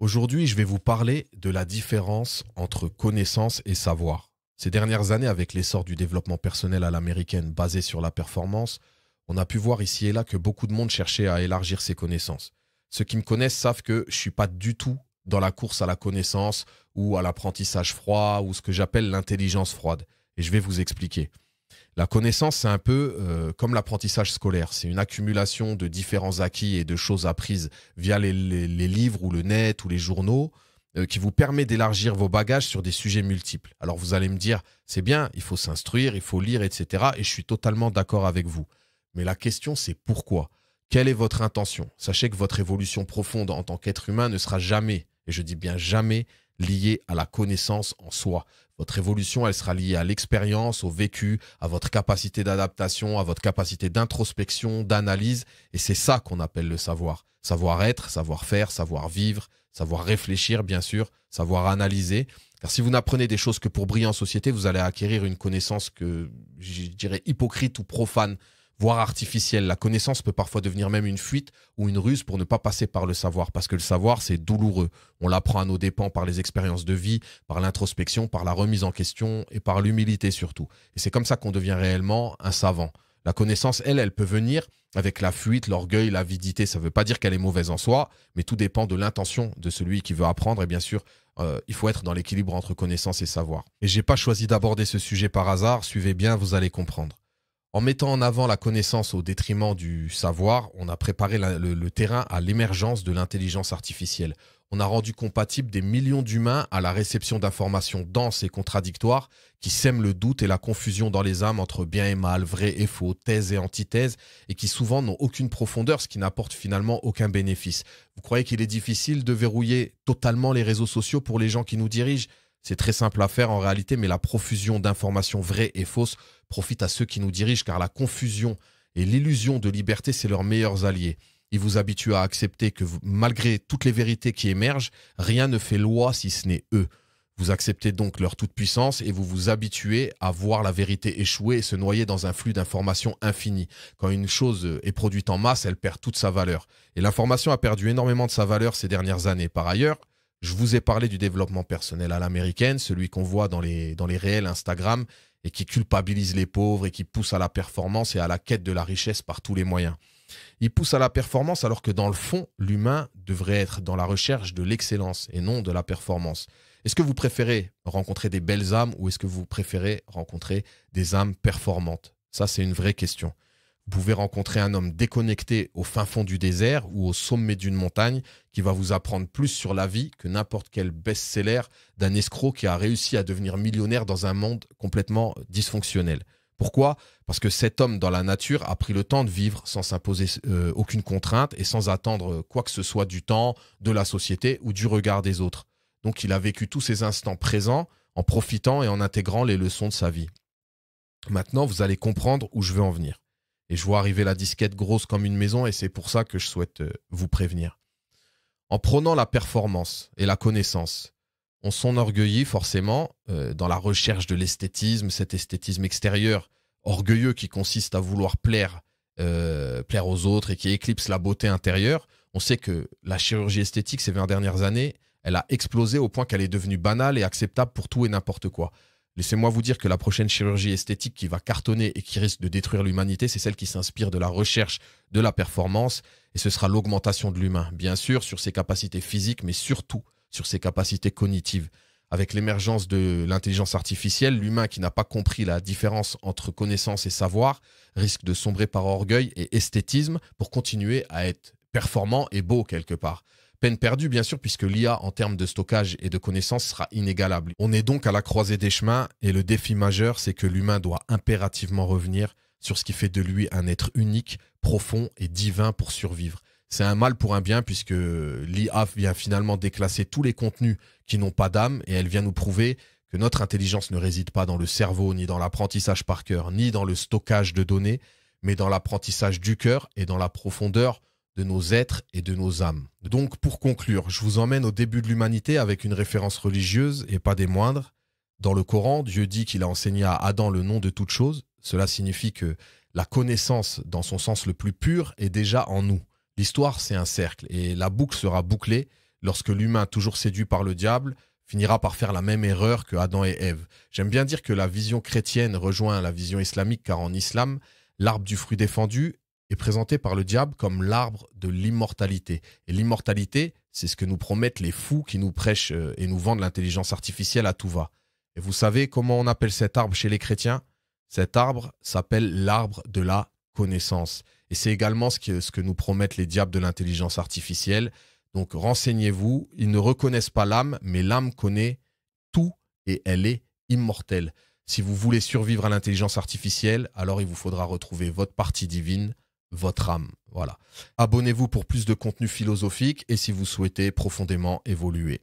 Aujourd'hui, je vais vous parler de la différence entre connaissance et savoir. Ces dernières années, avec l'essor du développement personnel à l'américaine basé sur la performance, on a pu voir ici et là que beaucoup de monde cherchait à élargir ses connaissances. Ceux qui me connaissent savent que je ne suis pas du tout dans la course à la connaissance ou à l'apprentissage froid ou ce que j'appelle l'intelligence froide. Et je vais vous expliquer. La connaissance, c'est un peu comme l'apprentissage scolaire. C'est une accumulation de différents acquis et de choses apprises via les livres ou le net ou les journaux qui vous permet d'élargir vos bagages sur des sujets multiples. Alors vous allez me dire, c'est bien, il faut s'instruire, il faut lire, etc. Et je suis totalement d'accord avec vous. Mais la question, c'est pourquoi ? Quelle est votre intention ? Sachez que votre évolution profonde en tant qu'être humain ne sera jamais, et je dis bien jamais, liée à la connaissance en soi. Votre évolution, elle sera liée à l'expérience, au vécu, à votre capacité d'adaptation, à votre capacité d'introspection, d'analyse. Et c'est ça qu'on appelle le savoir. Savoir-être, savoir-faire, savoir-vivre, savoir réfléchir, bien sûr, savoir analyser. Car si vous n'apprenez des choses que pour briller en société, vous allez acquérir une connaissance que je dirais hypocrite ou profane, voire artificielle. La connaissance peut parfois devenir même une fuite ou une ruse pour ne pas passer par le savoir. Parce que le savoir, c'est douloureux. On l'apprend à nos dépens par les expériences de vie, par l'introspection, par la remise en question et par l'humilité surtout. Et c'est comme ça qu'on devient réellement un savant. La connaissance, elle peut venir avec la fuite, l'orgueil, l'avidité. Ça ne veut pas dire qu'elle est mauvaise en soi, mais tout dépend de l'intention de celui qui veut apprendre. Et bien sûr, il faut être dans l'équilibre entre connaissance et savoir. Et j'ai pas choisi d'aborder ce sujet par hasard. Suivez bien, vous allez comprendre. En mettant en avant la connaissance au détriment du savoir, on a préparé le terrain à l'émergence de l'intelligence artificielle. On a rendu compatible des millions d'humains à la réception d'informations denses et contradictoires qui sèment le doute et la confusion dans les âmes entre bien et mal, vrai et faux, thèse et antithèse, et qui souvent n'ont aucune profondeur, ce qui n'apporte finalement aucun bénéfice. Vous croyez qu'il est difficile de verrouiller totalement les réseaux sociaux pour les gens qui nous dirigent ? C'est très simple à faire en réalité, mais la profusion d'informations vraies et fausses profite à ceux qui nous dirigent, car la confusion et l'illusion de liberté, c'est leurs meilleurs alliés. Ils vous habituent à accepter que malgré toutes les vérités qui émergent, rien ne fait loi si ce n'est eux. Vous acceptez donc leur toute-puissance et vous vous habituez à voir la vérité échouer et se noyer dans un flux d'informations infini. Quand une chose est produite en masse, elle perd toute sa valeur. Et l'information a perdu énormément de sa valeur ces dernières années. Par ailleurs, je vous ai parlé du développement personnel à l'américaine, celui qu'on voit dans les réels Instagram et qui culpabilise les pauvres et qui pousse à la performance et à la quête de la richesse par tous les moyens. Il pousse à la performance alors que dans le fond, l'humain devrait être dans la recherche de l'excellence et non de la performance. Est-ce que vous préférez rencontrer des belles âmes ou est-ce que vous préférez rencontrer des âmes performantes ? Ça, c'est une vraie question. Vous pouvez rencontrer un homme déconnecté au fin fond du désert ou au sommet d'une montagne qui va vous apprendre plus sur la vie que n'importe quel best-seller d'un escroc qui a réussi à devenir millionnaire dans un monde complètement dysfonctionnel. Pourquoi ? Parce que cet homme dans la nature a pris le temps de vivre sans s'imposer aucune contrainte et sans attendre quoi que ce soit du temps, de la société ou du regard des autres. Donc il a vécu tous ces instants présents en profitant et en intégrant les leçons de sa vie. Maintenant, vous allez comprendre où je veux en venir. Et je vois arriver la disquette grosse comme une maison et c'est pour ça que je souhaite vous prévenir. En prônant la performance et la connaissance, on s'enorgueillit forcément dans la recherche de l'esthétisme, cet esthétisme extérieur orgueilleux qui consiste à vouloir plaire aux autres et qui éclipse la beauté intérieure. On sait que la chirurgie esthétique ces 20 dernières années, elle a explosé au point qu'elle est devenue banale et acceptable pour tout et n'importe quoi. Laissez-moi vous dire que la prochaine chirurgie esthétique qui va cartonner et qui risque de détruire l'humanité, c'est celle qui s'inspire de la recherche de la performance et ce sera l'augmentation de l'humain. Bien sûr, sur ses capacités physiques, mais surtout sur ses capacités cognitives. Avec l'émergence de l'intelligence artificielle, l'humain qui n'a pas compris la différence entre connaissance et savoir risque de sombrer par orgueil et esthétisme pour continuer à être performant et beau quelque part. Peine perdue, bien sûr, puisque l'IA, en termes de stockage et de connaissances, sera inégalable. On est donc à la croisée des chemins et le défi majeur, c'est que l'humain doit impérativement revenir sur ce qui fait de lui un être unique, profond et divin pour survivre. C'est un mal pour un bien puisque l'IA vient finalement déclasser tous les contenus qui n'ont pas d'âme et elle vient nous prouver que notre intelligence ne réside pas dans le cerveau, ni dans l'apprentissage par cœur, ni dans le stockage de données, mais dans l'apprentissage du cœur et dans la profondeur de nos êtres et de nos âmes. Donc pour conclure, je vous emmène au début de l'humanité avec une référence religieuse et pas des moindres. Dans le Coran, Dieu dit qu'il a enseigné à Adam le nom de toute chose. Cela signifie que la connaissance, dans son sens le plus pur, est déjà en nous. L'histoire, c'est un cercle et la boucle sera bouclée lorsque l'humain, toujours séduit par le diable, finira par faire la même erreur que Adam et Ève. J'aime bien dire que la vision chrétienne rejoint la vision islamique, car en islam, l'arbre du fruit défendu est présenté par le diable comme l'arbre de l'immortalité. Et l'immortalité, c'est ce que nous promettent les fous qui nous prêchent et nous vendent l'intelligence artificielle à tout va. Et vous savez comment on appelle cet arbre chez les chrétiens? Cet arbre s'appelle l'arbre de la connaissance. Et c'est également ce que nous promettent les diables de l'intelligence artificielle. Donc renseignez-vous, ils ne reconnaissent pas l'âme, mais l'âme connaît tout et elle est immortelle. Si vous voulez survivre à l'intelligence artificielle, alors il vous faudra retrouver votre partie divine, votre âme. Voilà. Abonnez-vous pour plus de contenu philosophique et si vous souhaitez profondément évoluer.